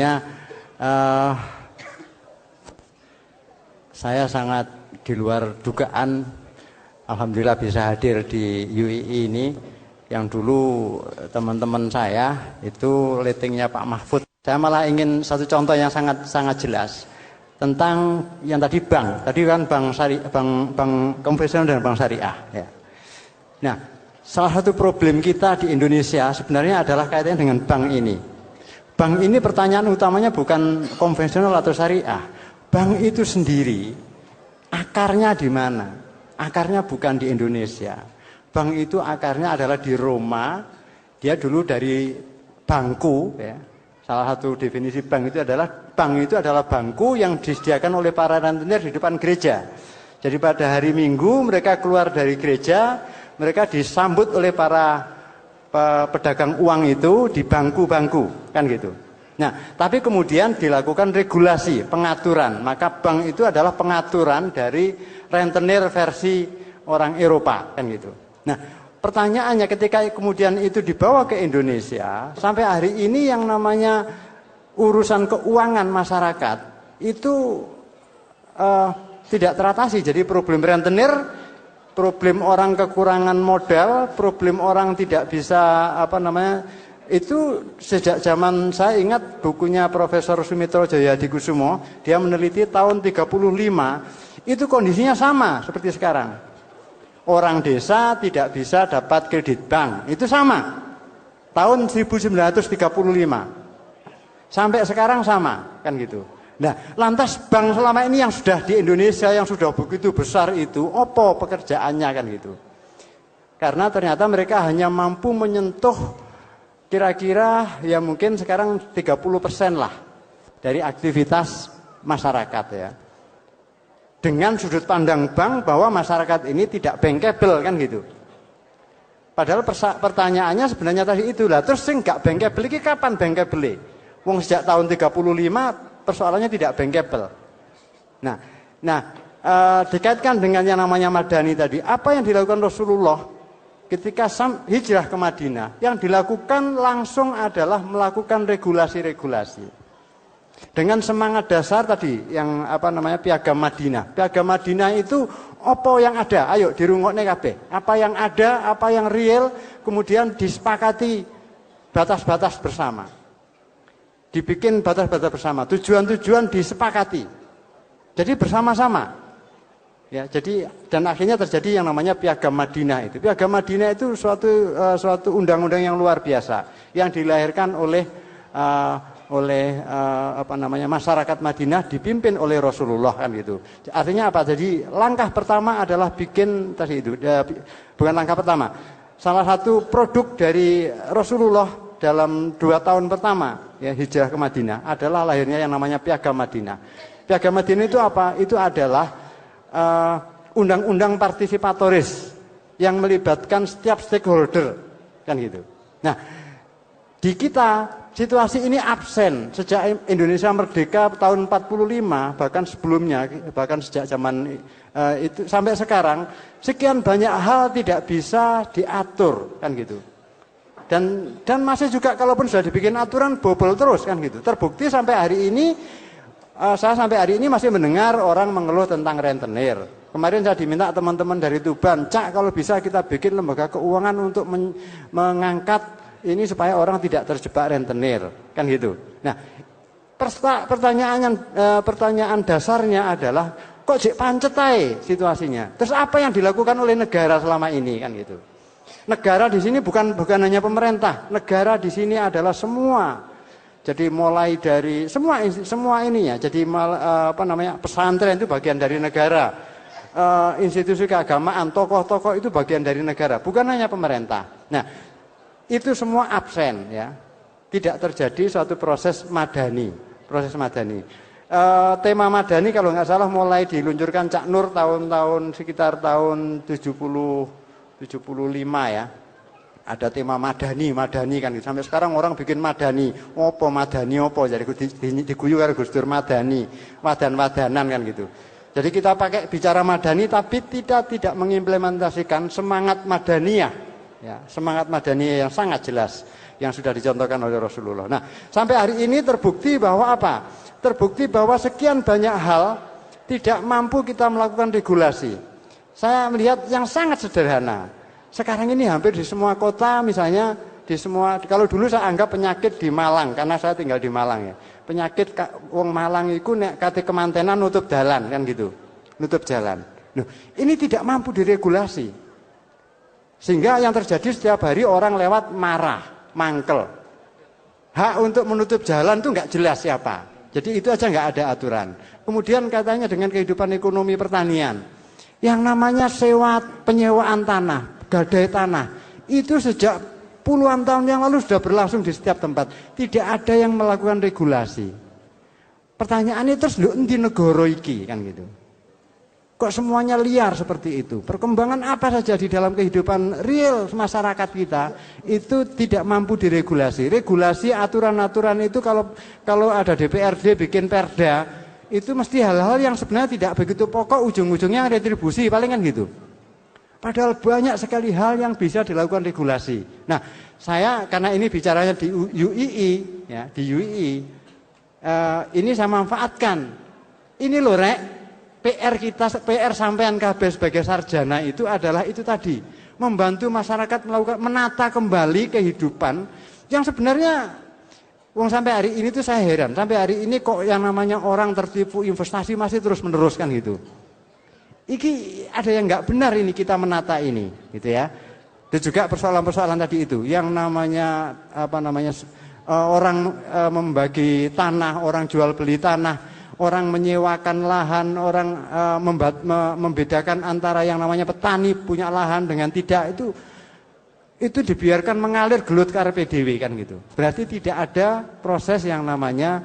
Eh, saya sangat di luar dugaan, alhamdulillah bisa hadir di UII ini. Yang dulu teman-teman saya itu ratingnya Pak Mahfud. Saya malah ingin satu contoh yang sangat jelas tentang yang tadi bank. Tadi kan bank konvensional dan bank syariah. Ya. Nah, salah satu problem kita di Indonesia sebenarnya adalah kaitannya dengan bank ini. Bank ini pertanyaan utamanya bukan konvensional atau syariah. Bank itu sendiri akarnya di mana? Akarnya bukan di Indonesia. Bank itu akarnya adalah di Roma. Dia dulu dari bangku, ya. Salah satu definisi bank itu adalah bangku yang disediakan oleh para rentenir di depan gereja. Jadi pada hari Minggu mereka keluar dari gereja, mereka disambut oleh para pedagang uang itu di bangku-bangku, kan gitu. Nah, tapi kemudian dilakukan regulasi, pengaturan. Maka bank itu adalah pengaturan dari rentenir versi orang Eropa, kan gitu. Nah, pertanyaannya ketika kemudian itu dibawa ke Indonesia, sampai hari ini yang namanya urusan keuangan masyarakat itu tidak teratasi. Jadi problem rentenir, problem orang kekurangan modal, problem orang tidak bisa itu sejak zaman saya ingat bukunya Profesor Sumitro Jayadikusumo, dia meneliti tahun 35, itu kondisinya sama seperti sekarang. Orang desa tidak bisa dapat kredit bank, itu sama. Tahun 1935. Sampai sekarang sama, kan gitu. Nah, lantas bank selama ini yang sudah di Indonesia yang sudah begitu besar itu, apa pekerjaannya, kan gitu. Karena ternyata mereka hanya mampu menyentuh kira-kira ya mungkin sekarang 30% lah dari aktivitas masyarakat, ya. Dengan sudut pandang bank bahwa masyarakat ini tidak bankable, kan gitu. Padahal pertanyaannya sebenarnya tadi itulah. Terus sing gak bankable ini kapan bankable? Wong sejak tahun 35 persoalannya tidak bankable. Nah, dikaitkan dengan yang namanya Madani tadi, apa yang dilakukan Rasulullah ketika hijrah ke Madinah? Yang dilakukan langsung adalah melakukan regulasi-regulasi. Dengan semangat dasar tadi yang Piagam Madinah. Piagam Madinah itu apa yang ada? Ayo dirungokne kabeh. Apa yang ada, apa yang real, kemudian disepakati batas-batas bersama. Dibikin batas-batas bersama, tujuan-tujuan disepakati. Jadi bersama-sama. Ya, jadi dan akhirnya terjadi yang namanya Piagam Madinah itu. Piagam Madinah itu suatu undang-undang yang luar biasa yang dilahirkan oleh masyarakat Madinah dipimpin oleh Rasulullah, kan gitu. Artinya apa? Jadi langkah pertama adalah bikin tadi itu, bukan langkah pertama. Salah satu produk dari Rasulullah dalam 2 tahun pertama ya hijrah ke Madinah adalah lahirnya yang namanya Piagam Madinah. Piagam Madinah itu apa? Itu adalah undang-undang partisipatoris yang melibatkan setiap stakeholder, kan gitu. Nah, di kita situasi ini absen sejak Indonesia merdeka tahun 45, bahkan sebelumnya, bahkan sejak zaman itu sampai sekarang, sekian banyak hal tidak bisa diatur, kan gitu. Dan masih juga kalaupun sudah dibikin aturan bobol terus, kan gitu. Terbukti sampai hari ini, saya sampai hari ini masih mendengar orang mengeluh tentang rentenir. Kemarin saya diminta teman-teman dari Tuban, Cak kalau bisa kita bikin lembaga keuangan untuk mengangkat ini supaya orang tidak terjebak rentenir, kan gitu. Nah, pertanyaan dasarnya adalah kok jek pancet ae situasinya. Terus apa yang dilakukan oleh negara selama ini, kan gitu. Negara di sini bukan hanya pemerintah, negara di sini adalah semua. Jadi mulai dari semua ininya. Jadi pesantren itu bagian dari negara. Institusi keagamaan, tokoh-tokoh itu bagian dari negara, bukan hanya pemerintah. Nah, itu semua absen, ya. Tidak terjadi suatu proses madani. Tema madani kalau nggak salah mulai diluncurkan Cak Nur sekitar tahun 75 ya. Ada tema madani kan. Sampai sekarang orang bikin madani. Opo jadi diguyu karo Gus Dur madani, wadan-wadanan kan gitu. Jadi kita pakai bicara madani tapi tidak mengimplementasikan semangat madaniyah. Ya, semangat Madaniyah yang sangat jelas. yang sudah dicontohkan oleh Rasulullah. Nah, sampai hari ini terbukti bahwa apa? Terbukti bahwa sekian banyak hal tidak mampu kita melakukan regulasi. Saya melihat yang sangat sederhana. Sekarang ini hampir di semua kota, misalnya di semua, kalau dulu saya anggap penyakit di Malang, karena saya tinggal di Malang ya. Penyakit wong Malang itu nek kate kemantenan nutup jalan kan gitu. Nutup jalan. Loh, ini tidak mampu diregulasi. Sehingga yang terjadi setiap hari orang lewat marah, mangkel. Hak untuk menutup jalan itu nggak jelas siapa. Jadi itu aja nggak ada aturan. Kemudian katanya dengan kehidupan ekonomi pertanian, yang namanya sewa penyewaan tanah, gadai tanah, itu sejak puluhan tahun yang lalu sudah berlangsung di setiap tempat. Tidak ada yang melakukan regulasi. Pertanyaannya terus lho endi negara iki kan gitu. Kok semuanya liar seperti itu? Perkembangan apa saja di dalam kehidupan real masyarakat kita itu tidak mampu diregulasi. Regulasi aturan-aturan itu kalau ada DPRD bikin perda itu mesti hal-hal yang sebenarnya tidak begitu pokok, ujung-ujungnya retribusi palingan gitu. Padahal banyak sekali hal yang bisa dilakukan regulasi. Nah, saya karena ini bicaranya di UII ya, di UII ini saya manfaatkan. Ini loh Rek, PR sampean kabeh sebagai sarjana itu adalah itu tadi, membantu masyarakat melakukan menata kembali kehidupan yang sebenarnya wong sampai hari ini tuh saya heran, sampai hari ini kok yang namanya orang tertipu investasi masih terus meneruskan gitu. Iki ada yang nggak benar ini kita menata ini, gitu ya. Dan juga persoalan-persoalan tadi itu, yang namanya orang membagi tanah, orang jual beli tanah, orang menyewakan lahan, orang membedakan antara yang namanya petani punya lahan dengan tidak, itu dibiarkan mengalir gelut karepe dhewe kan gitu. Berarti tidak ada proses yang namanya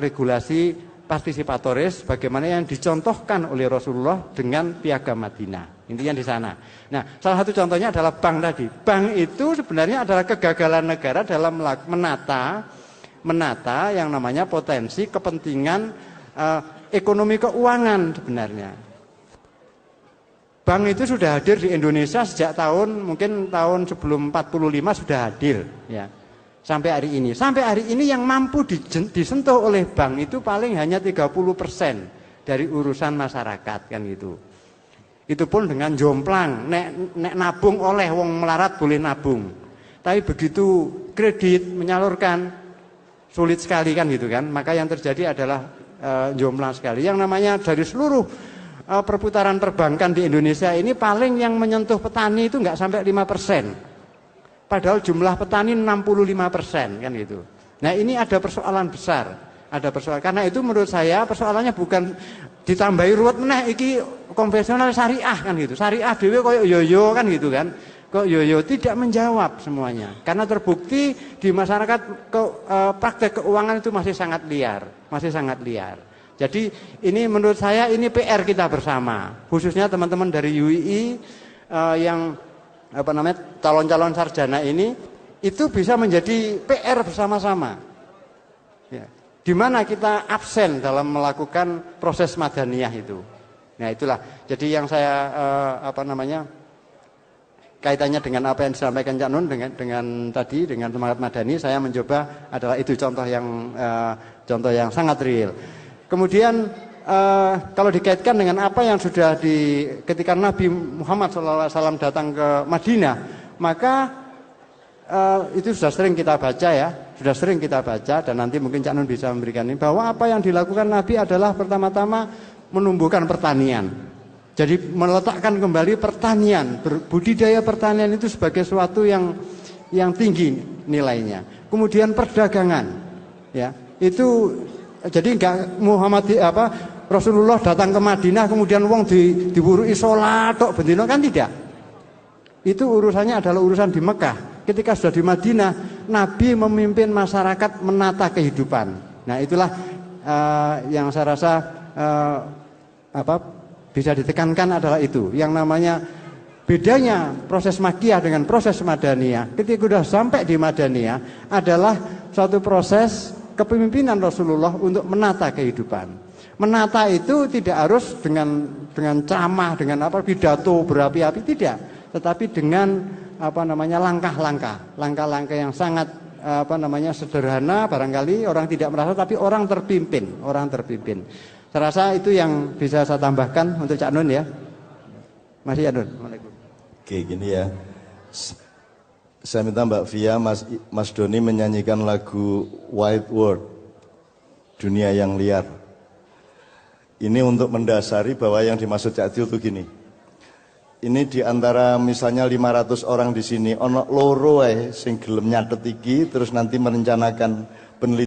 regulasi partisipatoris bagaimana yang dicontohkan oleh Rasulullah dengan Piagam Madinah. Intinya di sana. Nah, salah satu contohnya adalah bank tadi. Bank itu sebenarnya adalah kegagalan negara dalam menata yang namanya potensi kepentingan ekonomi keuangan sebenarnya. Bank itu sudah hadir di Indonesia sejak mungkin tahun sebelum 45 sudah hadir ya. Sampai hari ini yang mampu disentuh oleh bank itu paling hanya 30% dari urusan masyarakat kan gitu. Itu pun dengan jomplang, nek nabung oleh wong melarat boleh nabung. Tapi begitu kredit menyalurkan sulit sekali kan gitu kan. Maka yang terjadi adalah jomplang sekali. Yang namanya dari seluruh perputaran perbankan di Indonesia ini paling yang menyentuh petani itu nggak sampai 5%. Padahal jumlah petani 65% kan gitu. Nah ini ada persoalan besar, karena itu menurut saya persoalannya bukan ditambahi ruwet meneh iki konvensional syariah kan gitu. Syariah dhewe koyo yoyo kan gitu kan. Kok yoyo tidak menjawab semuanya. Karena terbukti di masyarakat praktek keuangan itu masih sangat liar. Jadi ini menurut saya ini PR kita bersama, khususnya teman-teman dari UII yang calon-calon sarjana ini itu bisa menjadi PR bersama-sama. Ya. Di mana kita absen dalam melakukan proses madaniyah itu. Nah itulah. Jadi yang saya kaitannya dengan apa yang disampaikan Cak Nun dengan semangat madani, saya mencoba adalah itu contoh yang sangat real. Kemudian kalau dikaitkan dengan apa yang sudah ketika Nabi Muhammad SAW datang ke Madinah, maka itu sudah sering kita baca dan nanti mungkin Cak Nun bisa memberikan ini, bahwa apa yang dilakukan Nabi adalah pertama-tama menumbuhkan pertanian. Jadi meletakkan kembali pertanian, budidaya pertanian itu sebagai suatu yang tinggi nilainya. Kemudian perdagangan, ya itu jadi enggak Rasulullah datang ke Madinah kemudian wong diwurui salat tok bendina kan tidak. Itu urusannya adalah urusan di Mekah. Ketika sudah di Madinah, Nabi memimpin masyarakat menata kehidupan. Nah, itulah yang saya rasa bisa ditekankan adalah itu. Yang namanya bedanya proses Makkiyah dengan proses Madaniyah. Ketika sudah sampai di Madaniyah adalah suatu proses kepemimpinan Rasulullah untuk menata kehidupan. Menata itu tidak harus dengan ceramah, dengan pidato berapi-api, tidak, tetapi dengan langkah-langkah yang sangat sederhana, barangkali orang tidak merasa, tapi orang terpimpin. Saya rasa itu yang bisa saya tambahkan untuk Cak Nun ya. Masih ya Nun. Oke, gini ya. Saya minta Mbak Via, Mas Doni menyanyikan lagu Wide World, Dunia yang Liar. Ini untuk mendasari bahwa yang dimaksud Cak Tio itu gini. Ini diantara misalnya 500 orang di sini, ono loro sing gelem nyatet iki, terus nanti merencanakan